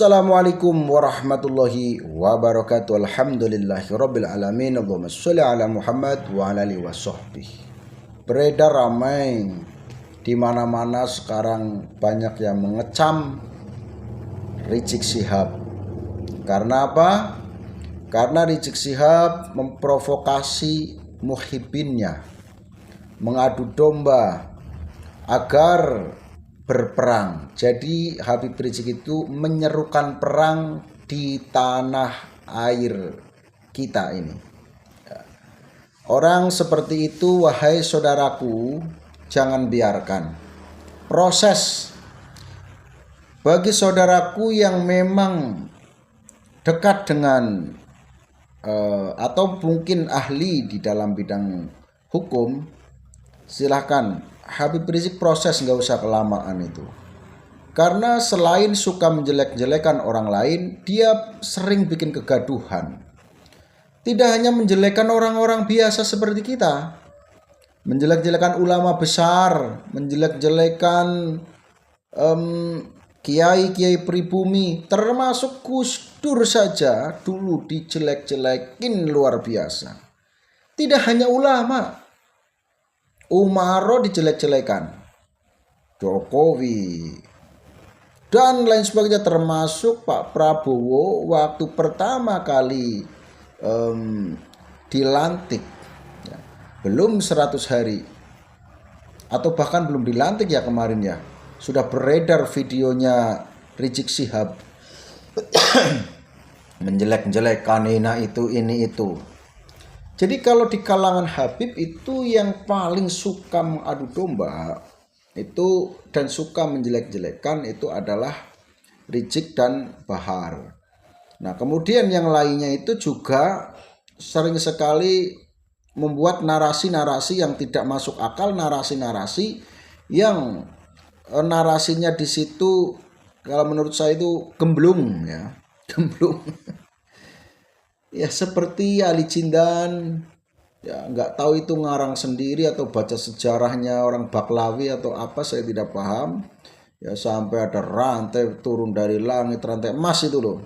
Assalamualaikum warahmatullahi wabarakatuh. Alhamdulillahirabbil alamin. Allahumma sholli ala Muhammad wa ala alihi washabbihi. Beredar ramai di mana-mana sekarang banyak yang mengecam Rizik Syihab. Karena apa? Karena Rizik Syihab memprovokasi muhibinnya, mengadu domba agar berperang. Jadi Habib Rizik itu menyerukan perang di tanah air kita ini. Orang seperti itu, wahai saudaraku, jangan biarkan. Proses bagi saudaraku yang memang dekat dengan atau mungkin ahli di dalam bidang hukum, silahkan. Habib Rizik proses, nggak usah kelamaan itu. Karena selain suka menjelek-jelekan orang lain, dia sering bikin kegaduhan. Tidak hanya menjelekan orang-orang biasa seperti kita, menjelek-jelekan ulama besar, menjelek-jelekan kiai-kiai pribumi, termasuk Gus Dur saja dulu dijelek-jelekin luar biasa. Tidak hanya ulama, Umaro dijelek-jelekan, Jokowi, dan lain sebagainya, termasuk Pak Prabowo waktu pertama kali dilantik, ya, belum 100 hari atau bahkan belum dilantik ya kemarin ya, sudah beredar videonya Rizik Syihab menjelek-jelekan ini itu. Jadi kalau di kalangan Habib itu yang paling suka mengadu domba itu dan suka menjelek-jelekan itu adalah Rizik dan Bahar. Nah, kemudian yang lainnya itu juga sering sekali membuat narasi-narasi yang tidak masuk akal, narasi-narasi yang narasinya di situ kalau menurut saya itu gemblung ya, gemblung. Ya seperti Ali Cindan, ya nggak tahu itu ngarang sendiri atau baca sejarahnya orang Baklawi atau apa, saya tidak paham. Ya sampai ada rantai turun dari langit, rantai emas itu loh,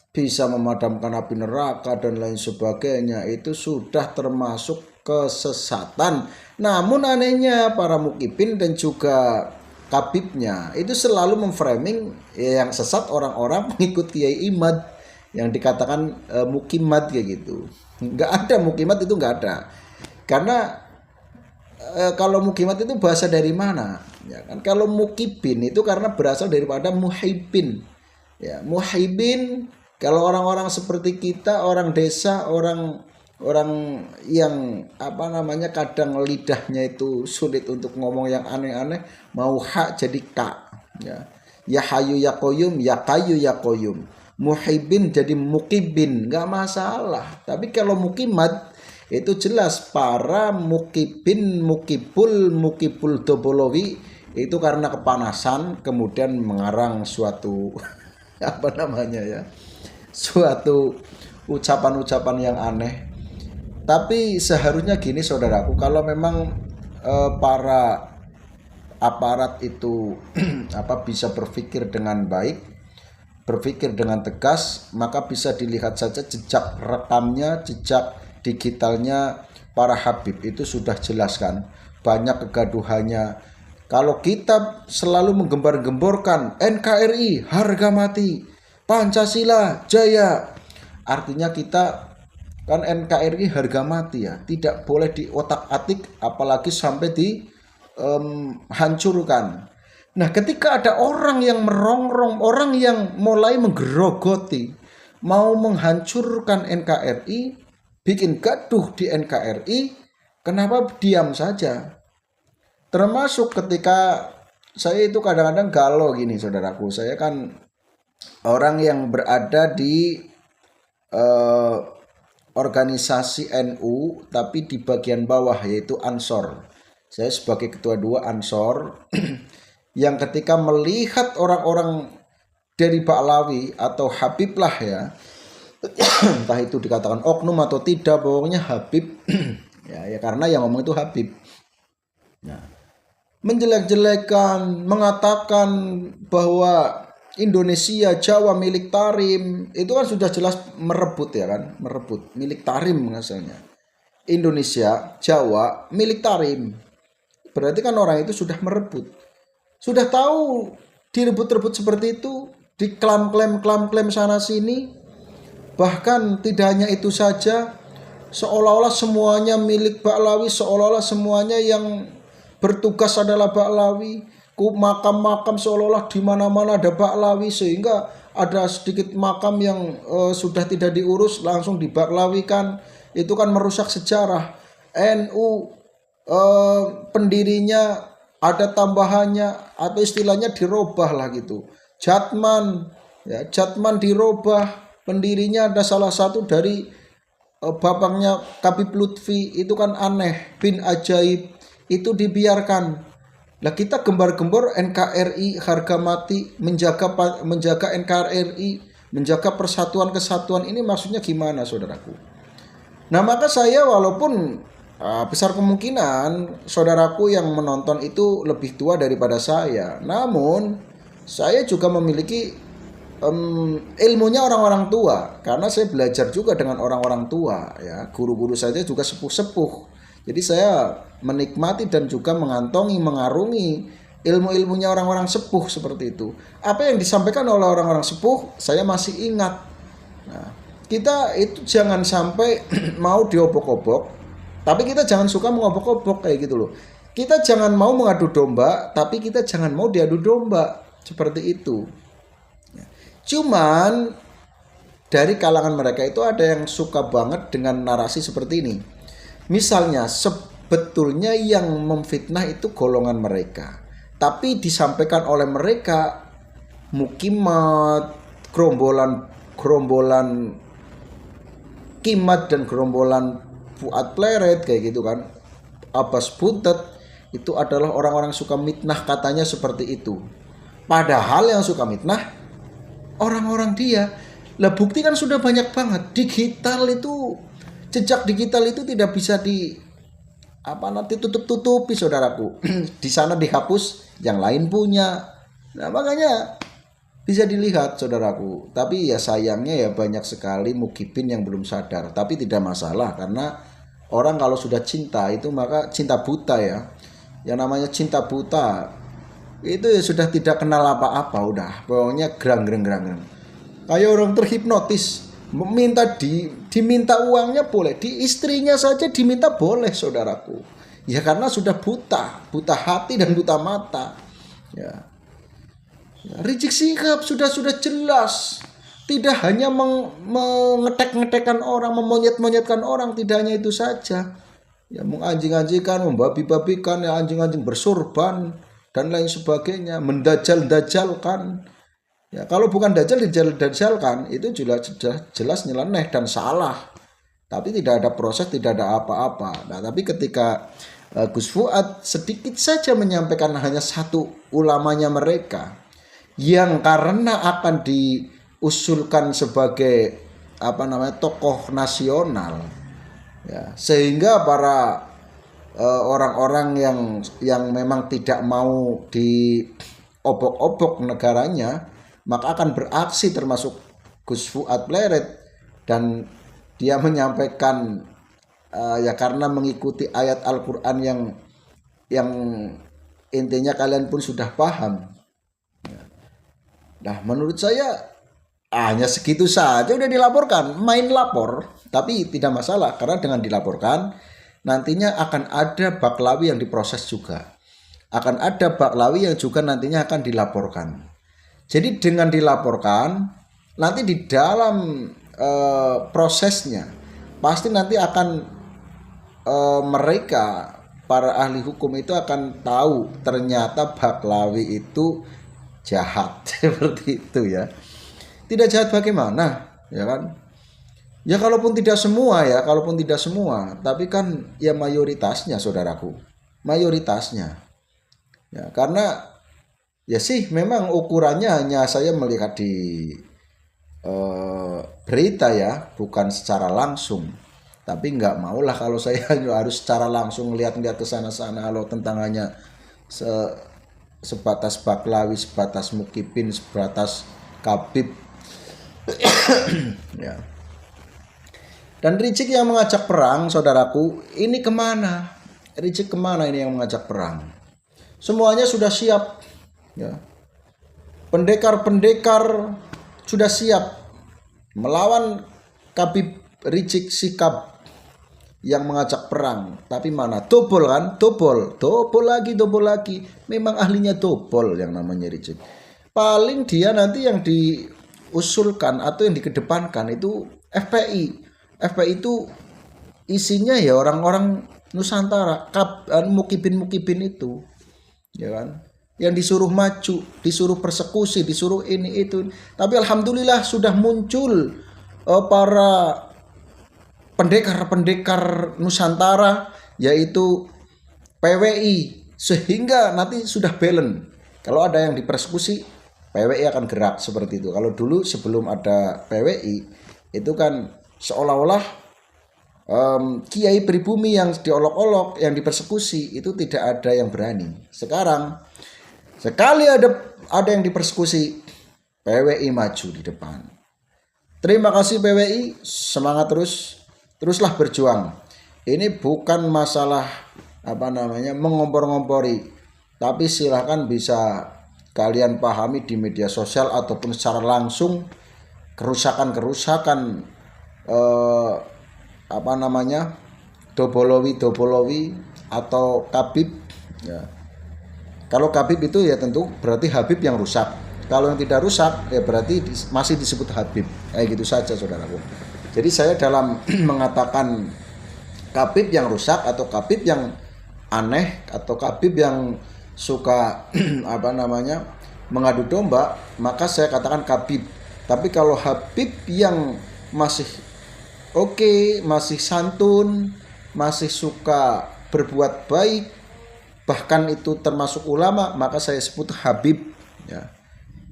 bisa memadamkan api neraka dan lain sebagainya. Itu sudah termasuk kesesatan. Namun anehnya para mukibin dan juga kabibnya itu selalu memframing yang sesat orang-orang pengikut Kiai Imad yang dikatakan mukimat kayak gitu. Nggak ada mukimat, itu nggak ada. Karena kalau mukimat itu bahasa dari mana? Ya kan, kalau mukibin itu karena berasal daripada muhibin. Ya, muhibin kalau orang-orang seperti kita, orang desa, orang yang kadang lidahnya itu sulit untuk ngomong yang aneh-aneh, mau hak jadi kak. Ya hayu ya qayyum, ya kayu ya qayyum. Muhibin jadi mukibin, nggak masalah. Tapi kalau mukimat itu jelas para mukibin, mukibul dobolowi itu karena kepanasan kemudian mengarang suatu suatu ucapan-ucapan yang aneh. Tapi seharusnya gini saudaraku, kalau memang para aparat itu bisa berpikir dengan baik, berpikir dengan tegas, maka bisa dilihat saja jejak rekamnya, jejak digitalnya para Habib itu sudah jelaskan. Banyak kegaduhannya. Kalau kita selalu menggembar-gemborkan NKRI harga mati, Pancasila jaya, artinya kita kan NKRI harga mati ya, tidak boleh diotak-atik apalagi sampai dihancurkan. Nah, ketika ada orang yang merongrong, orang yang mulai menggerogoti, mau menghancurkan NKRI, bikin gaduh di NKRI, kenapa diam saja? Termasuk ketika saya itu kadang-kadang galau gini saudaraku, saya kan orang yang berada di organisasi NU, tapi di bagian bawah yaitu Ansor. Saya sebagai ketua 2 Ansor, yang ketika melihat orang-orang dari Baklawi atau Habib lah ya, entah itu dikatakan oknum atau tidak, pokoknya Habib ya karena yang ngomong itu Habib. Nah, menjelek-jelekan, mengatakan bahwa Indonesia, Jawa milik Tarim. Itu kan sudah jelas merebut ya kan, merebut milik Tarim asalnya. Indonesia, Jawa milik Tarim. Berarti kan orang itu sudah merebut. Sudah tahu direbut-rebut seperti itu, diklaim-klaim sana sini. Bahkan tidak hanya itu saja, seolah-olah semuanya milik Baklawi, seolah-olah semuanya yang bertugas adalah Baklawi. Makam-makam seolah-olah di mana-mana ada Baklawi, sehingga ada sedikit makam yang sudah tidak diurus langsung dibaklawikan. Itu kan merusak sejarah. NU pendirinya ada tambahannya atau istilahnya dirobah lah gitu. Jatman dirobah, pendirinya ada salah satu dari bapaknya Habib Lutfi, itu kan aneh, bin ajaib, itu dibiarkan. Lah kita gembar-gembor NKRI harga mati, menjaga NKRI, menjaga persatuan kesatuan, ini maksudnya gimana saudaraku? Nah maka saya walaupun besar kemungkinan saudaraku yang menonton itu lebih tua daripada saya, namun saya juga memiliki ilmunya orang-orang tua, karena saya belajar juga dengan orang-orang tua ya, guru-guru saja juga sepuh-sepuh. Jadi saya menikmati dan juga mengantongi, mengarungi ilmu-ilmunya orang-orang sepuh seperti itu. Apa yang disampaikan oleh orang-orang sepuh saya masih ingat. Nah, kita itu jangan sampai mau diobok-obok, tapi kita jangan suka mengobok-obok kayak gitu loh. Kita jangan mau mengadu domba, tapi kita jangan mau diadu domba, seperti itu. Cuman dari kalangan mereka itu ada yang suka banget dengan narasi seperti ini. Misalnya sebetulnya yang memfitnah itu golongan mereka, tapi disampaikan oleh mereka mukimat, gerombolan kimat dan gerombolan Fuad Pleret kayak gitu kan, Abbas Buntet, itu adalah orang-orang suka mitnah, katanya seperti itu. Padahal yang suka mitnah orang-orang dia. Lah bukti kan sudah banyak banget. Digital itu, jejak digital itu tidak bisa nanti tutup-tutupi saudaraku. Di sana dihapus, yang lain punya. Nah makanya bisa dilihat saudaraku. Tapi ya sayangnya ya banyak sekali mukibin yang belum sadar. Tapi tidak masalah, karena orang kalau sudah cinta itu maka cinta buta ya. Yang namanya cinta buta itu ya sudah tidak kenal apa-apa, udah pokoknya gerang. Kayak orang terhipnotis, diminta uangnya boleh, di istrinya saja diminta boleh saudaraku. Ya karena sudah buta hati dan buta mata. Ya. Rizik Syihab sudah jelas, tidak hanya mengetek-ngetekkan orang, memonyet-monyetkan orang, tidak hanya itu saja. Ya menganjing-anjingkan, membabi-babikan, ya anjing-anjing bersorban dan lain sebagainya, mendajal-dajalkan. Ya, kalau bukan dajal-dajalkan itu jelas nyeleneh dan salah. Tapi tidak ada proses, tidak ada apa-apa. Nah, tapi ketika Gus Fuad sedikit saja menyampaikan hanya satu ulamanya mereka, yang karena akan diusulkan sebagai tokoh nasional, ya, sehingga para orang-orang yang memang tidak mau diobok-obok negaranya, maka akan beraksi, termasuk Gus Fuad Pleret. Dan dia menyampaikan ya karena mengikuti ayat Al-Quran yang intinya kalian pun sudah paham. Nah menurut saya hanya segitu saja udah dilaporkan, main lapor. Tapi tidak masalah, karena dengan dilaporkan nantinya akan ada Baklawi yang diproses juga. Akan ada Baklawi yang juga nantinya akan dilaporkan. Jadi dengan dilaporkan, nanti di dalam prosesnya pasti nanti akan mereka, para ahli hukum itu akan tahu ternyata Baklawi itu jahat. Seperti itu ya. Tidak jahat bagaimana, ya kan? Ya kalaupun tidak semua, tapi kan ya mayoritasnya saudaraku. Mayoritasnya. Ya, karena ya sih memang ukurannya hanya saya melihat di berita ya, bukan secara langsung. Tapi nggak maulah kalau saya harus secara langsung lihat-lihat ke sana-sana. Kalau tentang hanya sebatas Baklawi, sebatas mukibin, sebatas Khabib. Ya. Dan Rizik yang mengajak perang, saudaraku, ini kemana? Rizik kemana ini yang mengajak perang? Semuanya sudah siap. Ya. Pendekar-pendekar sudah siap melawan Khabib Rizik Syihab yang mengajak perang. Tapi mana? Dobol kan? Dobol lagi. Memang ahlinya dobol yang namanya Rizik. Paling dia nanti yang diusulkan atau yang dikedepankan itu FPI. FPI itu isinya ya orang-orang Nusantara, mukibin itu, ya kan? Yang disuruh maju, disuruh persekusi, disuruh ini itu. Tapi alhamdulillah sudah muncul para pendekar-pendekar Nusantara, yaitu PWI, sehingga nanti sudah balance. Kalau ada yang dipersekusi, PWI akan gerak seperti itu. Kalau dulu sebelum ada PWI itu kan seolah-olah kiai pribumi yang diolok-olok, yang dipersekusi itu tidak ada yang berani. Sekarang sekali ada yang dipersekusi, PWI maju di depan. Terima kasih PWI, semangat teruslah berjuang. Ini bukan masalah mengompor-ngompori, tapi silahkan bisa kalian pahami di media sosial ataupun secara langsung kerusakan dobolowi atau Khabib ya. Kalau Khabib itu ya tentu berarti Habib yang rusak. Kalau yang tidak rusak ya berarti masih disebut Habib. Kayak gitu saja saudaraku. Jadi saya dalam mengatakan Khabib yang rusak atau Khabib yang aneh atau Khabib yang suka mengadu domba, maka saya katakan Khabib. Tapi kalau Habib yang masih oke, masih santun, masih suka berbuat baik, bahkan itu termasuk ulama, maka saya sebut Habib.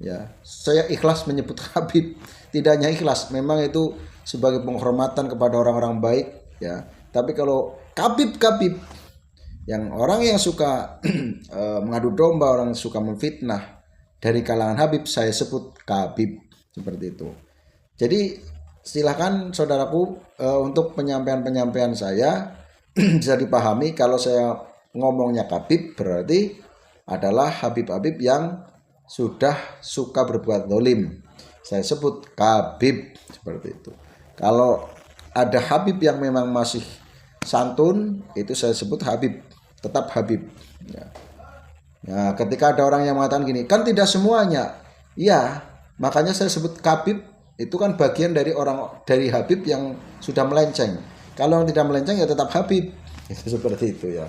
Ya, saya ikhlas menyebut Habib. Tidak hanya ikhlas, memang itu sebagai penghormatan kepada orang-orang baik. Ya, tapi kalau Khabib yang orang yang suka mengadu domba, orang yang suka memfitnah dari kalangan Habib, saya sebut Khabib seperti itu. Jadi silakan saudaraku untuk penyampaian saya bisa dipahami. Kalau saya ngomongnya Khabib berarti adalah Habib-Habib yang sudah suka berbuat zalim. Saya sebut Khabib seperti itu. Kalau ada Habib yang memang masih santun, itu saya sebut Habib, tetap Habib. Ya. Nah, ketika ada orang yang mengatakan gini, kan tidak semuanya. Ya, makanya saya sebut Khabib itu kan bagian dari Habib yang sudah melenceng. Kalau yang tidak melenceng ya tetap Habib. Itu seperti itu ya.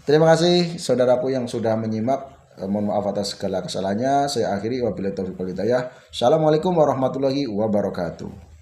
Terima kasih saudaraku yang sudah menyimak. Mohon maaf atas segala kesalahannya. Saya akhiri wabillahi taufiq wal hidayah. Assalamualaikum warahmatullahi wabarakatuh.